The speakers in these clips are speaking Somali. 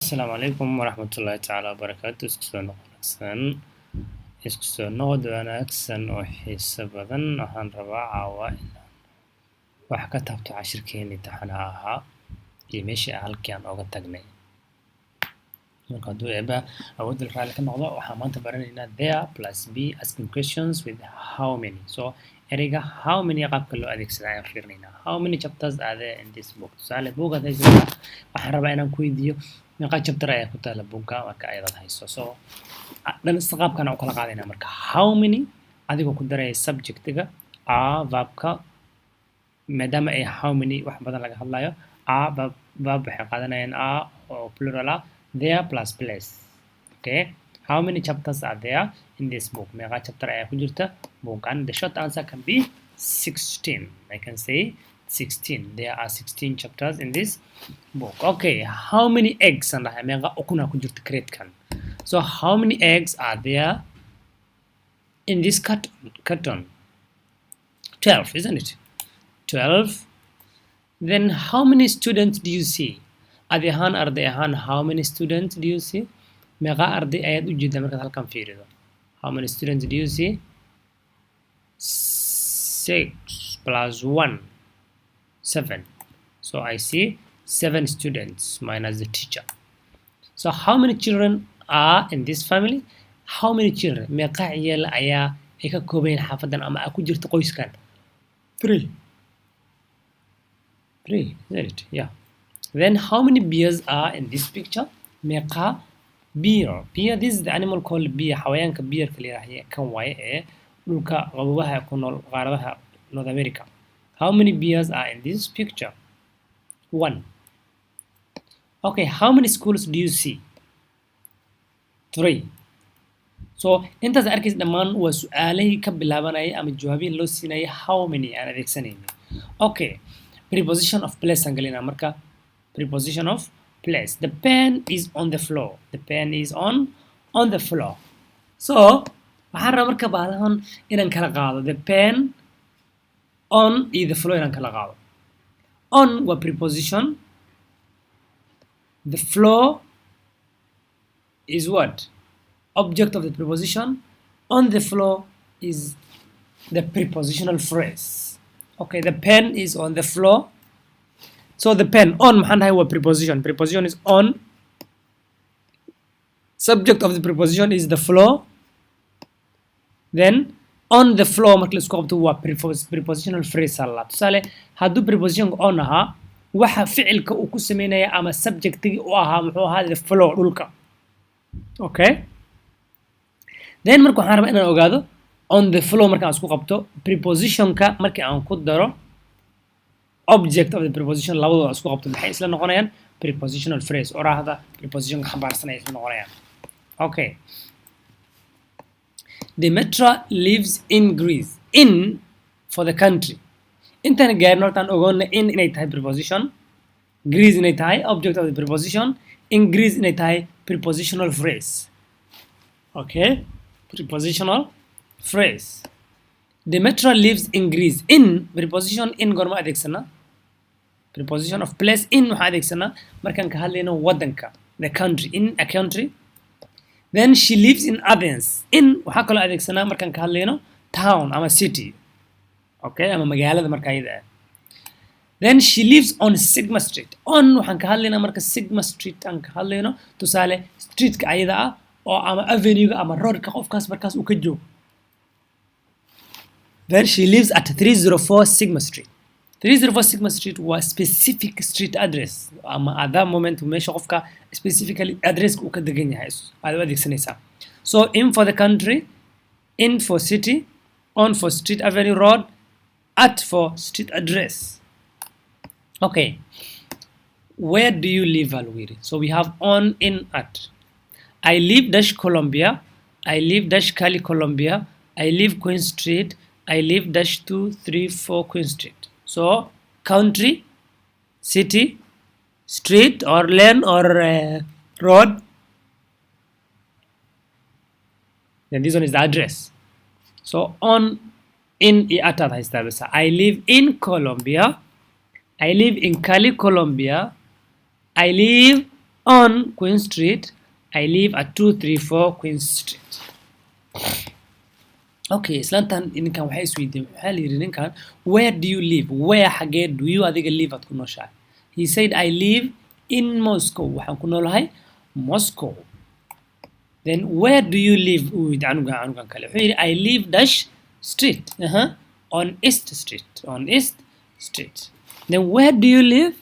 Asalaamu calaykum waraxmatullaahi tacaala wabarakaatu. Isku soo noqod wanaagsan oo xiiso badan. Waxaan rabaa caawa inaan wax ka taabto cashirkeenii taxanaha ahaa iyo meeshii halkii aan ooga tagnay. Marka hadduu eebba awoodda raalli ka noqdo, waxaan maanta baranaynaa there plus be asking questions with how many. So ereyga how many qaabka loo adeegsadaa ayaan fiirinaynaa. How many chapters are there in this book? Tusaale buugaad haysataa, waxaan rabaa inaan ku weydiiyo meeqa chapter ayaa ku taala buugga marka ayadaad hayso. So dhan qaabkan aan u kala qaadaynaa marka how many adigoo ku daraya subjectiga verbka maadaama ay how many wax badan laga hadlayo verb waxay qaadanayaan oo plural there plus place. Okay, how many chapters are there in this book? Meeqa chapter ayaa ku jirta buuggan? The short answer can be 16. I can say 16. There are 16 chapters in this book. Okay, how many eggs and meeqa ukun ku jirta crate-kan? So how many eggs are there in this carton? 12, isn't it? 12. Then how many students do you see? Arday ahaan how many students do you see? Meeqa arday ayaad u jeedaa markaad halkan fiirido? How many students do you see? 6 plus 1 7. So I see 7 students minus the teacher. So how many children are in this family? How many children? Meeqa ciyaal ayaa ay ka kooban yihiin xaafadan ama ku jirta qoyskan? 3, isn't it? Yeah. Then how many bears are in this picture? Meeqa bear. This is the animal called bear. Xawayaanka bearka la yiraahdo kan waaye ee dhulka qabowaha ku nool qaaradaha North America. How many bears are in this picture? 1. Okay, how many schools do you see? 3. So intaas arkaysa dhammaan waa su'aalihii ka bilaabanaya ama jawaabihi loo siinaya how many aan adeegsanayna. Okay, preposition of place aan galinaa marka. Preposition of place. The pen is on the floor. The pen is on the floor. So waxaan rabaa marka baalahan inaan kala qaado the pen on iyo the floor inaan kala qaado. On waa preposition. The floor is what? Object of the preposition. On the floor is the prepositional phrase. Okay, the pen is on the floor. So the pen on maxaan dhahay waa preposition. Preposition is on. Subject of the preposition is the floor. Then on the floor marka la isku qabto waa prepositional phrase alla. Tusaale hadduu preposition on ahaa waxa ficilka uu ku sameynaya ama subjectigi u ahaa muxuu ahaa the floor dhulka. Okay, then marka waxaan rabaa inaan ogaado on the floor marka aan isku qabto prepositionka marka aan ku daro object of the preposition labadooda isku qabto maxay isla noqonayaan prepositional phrase oraahda prepositionka xambaarsan ay isla noqonayaan. Okay, Demetra lives in Greece. In for the country. Intaan gaarin hortaan ogoonna inay tahay preposition, Greece inay tahay object of the preposition, in Greece inay tahay prepositional phrase. Okay, prepositional phrase. Demetra lives in Greece. In preposition in gorma adeegsana. Preposition of place in waxaa adeegsana markaan ka hadlayno wadanka, the country, in a country. Then she lives in Athens. In waxaa kaloo adeegsanaa markaan ka hadlayno town ama city. Okay, ama magaalada marka ayada ah. Then she lives on Sigma Street. On waxaan ka hadlaynaa marka Sigma Street aan ka hadlayno tusaale streetka ayada ah oo ama avenue-ga ama roadka qofkaas markaas uu ka joogo. Then she lives at 304 Sigma Street. 304 Sigma Street was specific street address. Ama at that moment meesha qofka specifically address uu ka degan yahay aad u adeegsanaysaa. So in for the country, in for city, on for street avenue road, at for street address. Okay, where do you live, Alwiri? So we have on, in, at. I live dash Colombia. I live dash Cali, Colombia. I live Queen Street. I live dash 234 Queen Street. So country, city, street or lane or road. Then this one is the address. So on, in, at haysta basa. I live in Colombia. I live in Cali, Colombia. I live on Queen Street. I live at 234 Queen Street. Okay, islantan ninkan waxay isweydiin waxa la yiri ninkan where do you live? Where xagee do you adiga live at ku nooshahay? He said I live in Moscow. Waxaan ku noolahay Moscow. Then where do you live? canugan kale wuxuu yiri I live dash street. On East Street. On East Street. Then where do you live?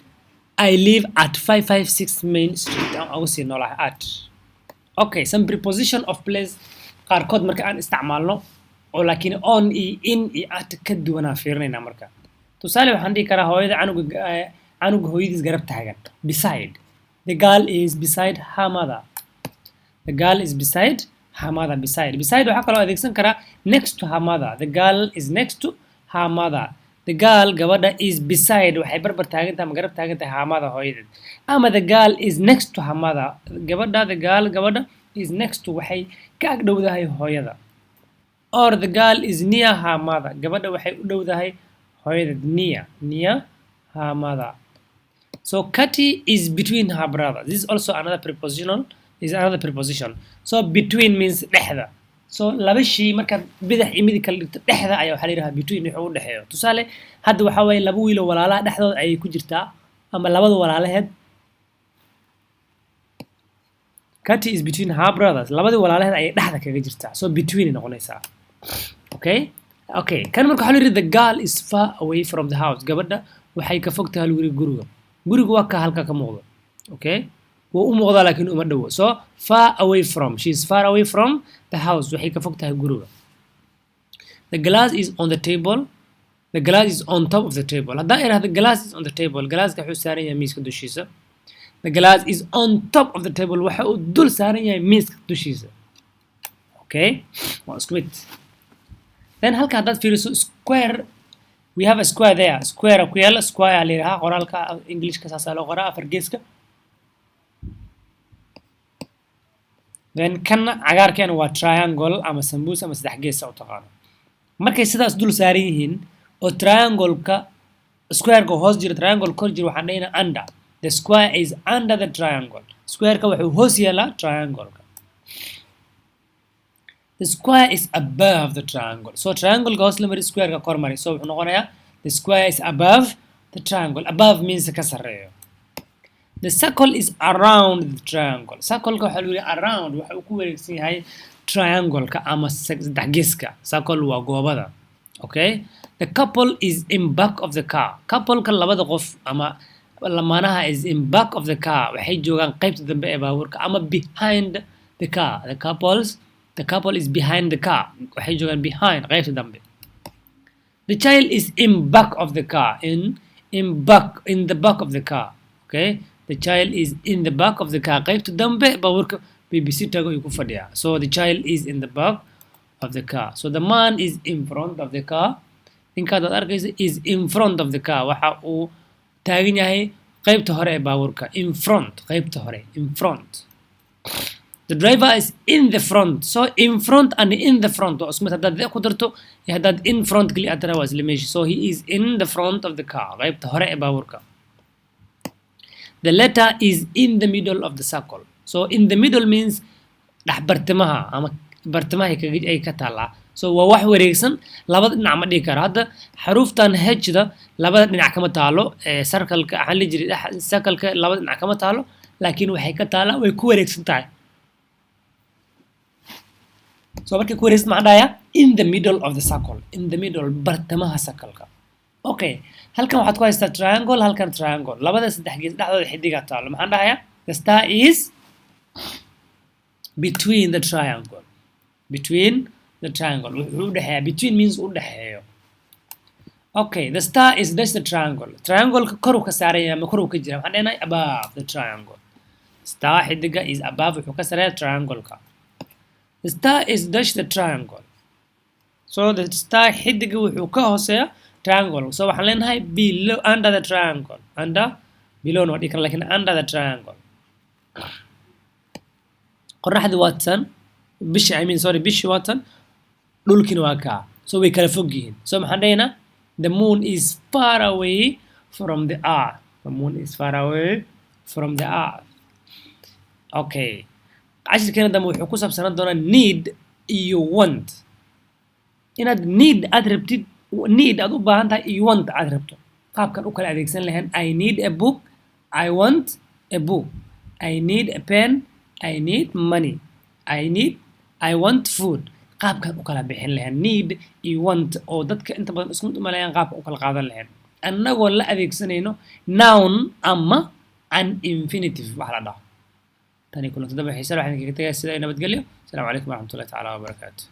I live at 556 Main Street. I will say noolahay at. Okay, some preposition of place qaarkood marka aan isticmaalno oo laakiin on iyo in iyo at ka duwanaa fiirinayna marka tusaale waxaan dhihi karaa hooyada canuga hooyadiis garab taagan beside. The girl is beside her mother. The girl is beside her mother. Beside waxaa kaloo adeegsan karaa next to her mother. The girl is next to her mother. The girl gabadha is beside waxay barbar taagan tahay ama garab taagan tahay her mother hooyadeed. Ama the girl is next to her mother. Gabadha is next to waxay ka ag dhowdahay hooyada. Or the girl is near her mother. Gabadha waxay u dhowdahay hooyadeed. Near her mother. So Katy is between her brothers. This is also another preposition. So between means dhexda. So laba shay marka bidix iyo midig kala dhigto dhexda ayaa waxa la yiraahdaa between wuxuu u dhaxeeyo. Tusaale hadda waxa way laba wiil oo walaalaha dhexdooda ay ku jirtaa ama labada walaalaheed. Katy is between her brothers. Labada walaalaheed ay dhexda kaga jirtaa. So between noqonaysaa. Okay? Kan marka waxa la yiraahdaa the girl is far away from the house. Gabadha waxay ka fog tahay guriga. Gurigu waa ka halka ka muuqdo. Okay? Wuu u muuqdaa laakiin uma dhawo. So far away from. She is far away from the house. Waxay ka fog tahay guriga. The glass is on the table. The glass is on top of the table. Haddaan iraahdo the glass is on the table. Glasska wuxuu saaran yahay miiska dushiisa. The glass is on top of the table. Waxa uu dul saaran yahay miiska dushiisa. Okay? Waa isku mid. Then halka haddaad fiiriso square. We have a square there. Square ku yaala square la yiraahdaa qoraalka Englishka saas loo qoraa afar geeska. Then kan cagaarkeena waa triangle ama sambuus ama saddex gees u taqaano. Markay sidaas dul saaran yihiin oo triangle-ka square-ka hoos jira triangle kor jira waxaan dhaynaa under. The square is under the triangle. Square-ka wuxuu hoos yeelaa triangle-ka. The square is above the triangle. So triangle-ka hoos la mari square-ka kor mari. So wuxuu noqonayaa the square is above the triangle. Above means ka sarreeyo. The circle is around the triangle. Circle-ka waxa lagu yiraahdaa around waxa uu ku wareegsan yahay triangle-ka ama saddex geeska. Circle waa goobada. Okay? The couple is in back of the car. Couple-ka labada qof ama lamaanaha is in back of the car. Waxay joogaan qaybta dambe ee baabuurka ama behind the car. The couple is behind the car. Waxay joogaan behind qaybta dambe. The child is in back of the car. In the back of the car. Okay? The child is in the back of the car. qaybta dambe baabuurka BBC tago ay ku fadhiyaa. So the child is in the back of the car. So the man is in front of the car. Ninkaad arkaysa is in front of the car. Waxa uu taagan yahay qaybta hore ee baabuurka. In front. Qaybta hore. In front. The driver is in the front. So in front and in the front. Waa ismid haddaad ku darto iyo haddaad in front kali aad tiraahdo waa isla meeshi. So he is in the front of the car. qaybta hore ee baabuurka. The letter is in the middle of the circle. So in the middle means dhex bartimaha ama bartimaha ay ka taalaa. So waa wax wareegsan labada dhinac ma dhigi karo. Hadda xaruftan h-da labada dhinac kama taalo. Circle-ka waxaan la jiray circle-ka labada dhinac kama taalo laakiin waxay ka taalaa way ku wareegsan tahay. So markay ku wareegsan maxaa dhahaya in the middle of the circle. In the middle bartimaha circle-ka. Okay, halkan waxaad ku haystaa triangle, halkan triangle. Labada saddex gees dhexdooda xidiga taalo. Maxaan dhahayaa? The star is between the triangle. Between the triangle. Wuxuu u dhaxeeyaa. Between means u dhaxeeyo. Okay, the star is dash the triangle. Triangle-ka kor uu ka saaran yahay ama kor uu ka jira. Waxaan dhahaynaa above the triangle. Star xidiga is above wuxuu ka sareeyaa triangle-ka. The star is dash the triangle. So the star xidiga wuxuu ka hooseeyaa triangle. So waxaan leenahay below under the triangle. Below no dhigi kara laakiin under the triangle. Qorraxdu waa tan. Bishi waa tan. Dhulkina waa kaa. So way kala fog yihiin. So maxaan dhahaynaa the moon is far away from the earth. The moon is far away from the earth. okay cashirkeena dambe wuxuu ku saabsanaan doonaa need iyo want inaad need aad rabtid need aad u baahan tahay iyo want aad rabto qaabkan u kala adeegsan lahayn I need a book I want a book I need a pen I need money I want food qaabkan u kala bixin lahayn need iyo want oo dadka inta badan isku maleeyaan qaabka u kala qaadan lahayn annagoo la adeegsanayno noun ama an infinitive wax la dhaho tani kulantada waxay soo waxaan kaga tagay sida nabadgelyo. Assalamu alaykum wa rahmatullahi ta'ala wa barakatuh.